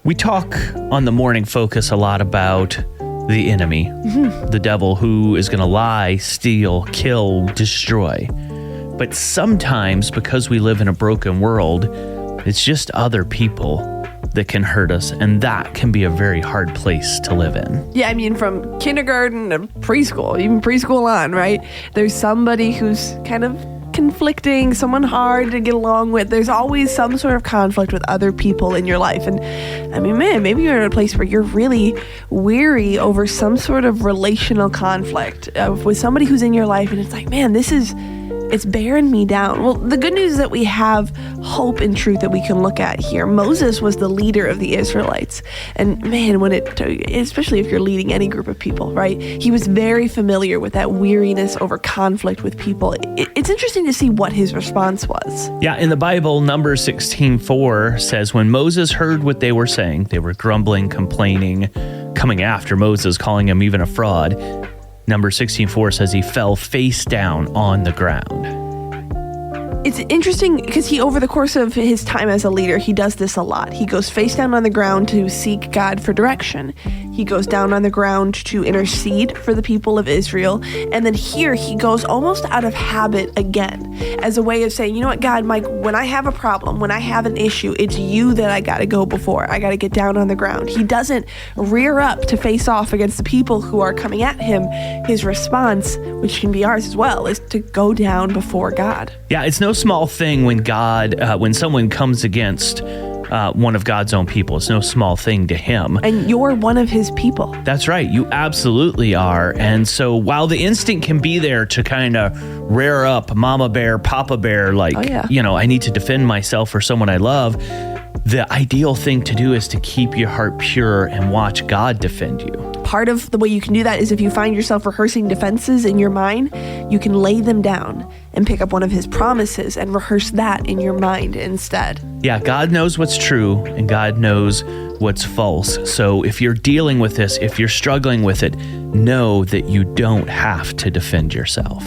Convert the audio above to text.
We talk on the Morning Focus a lot about the enemy, the devil, who is going to lie, steal, kill, destroy. But sometimes, because we live in a broken world, it's just other people that can hurt us, and that can be a very hard place to live in. Yeah, I mean, from kindergarten to preschool, even preschool on, right? There's somebody who's kind of conflicting, someone hard to get along with. There's always some sort of conflict with other people in your life. And I mean, man, maybe you're in a place where you're really weary over some sort of relational conflict with somebody who's in your life, and it's like, man, it's bearing me down. Well, the good news is that we have hope and truth that we can look at here. Moses was the leader of the Israelites. And man, especially if you're leading any group of people, right? He was very familiar with that weariness over conflict with people. It's interesting to see what his response was. Yeah, in the Bible, Numbers 16:4 says, when Moses heard what they were saying, they were grumbling, complaining, coming after Moses, calling him even a fraud. Numbers 16:4 says he fell face down on the ground. It's interesting because over the course of his time as a leader, he does this a lot. He goes face down on the ground to seek God for direction. He goes down on the ground to intercede for the people of Israel. And then here he goes almost out of habit again as a way of saying, you know what, God, Mike, when I have a problem, when I have an issue, it's you that I got to go before. I got to get down on the ground. He doesn't rear up to face off against the people who are coming at him. His response, which can be ours as well, is to go down before God. Yeah, it's no small thing when someone comes against one of God's own people. It's no small thing to him. And you're one of his people. That's right. You absolutely are. And so while the instinct can be there to kind of rear up mama bear, papa bear, like, I need to defend myself or someone I love, the ideal thing to do is to keep your heart pure and watch God defend you. Part of the way you can do that is if you find yourself rehearsing defenses in your mind, you can lay them down and pick up one of his promises and rehearse that in your mind instead. Yeah, God knows what's true and God knows what's false. So if you're dealing with this, if you're struggling with it, know that you don't have to defend yourself.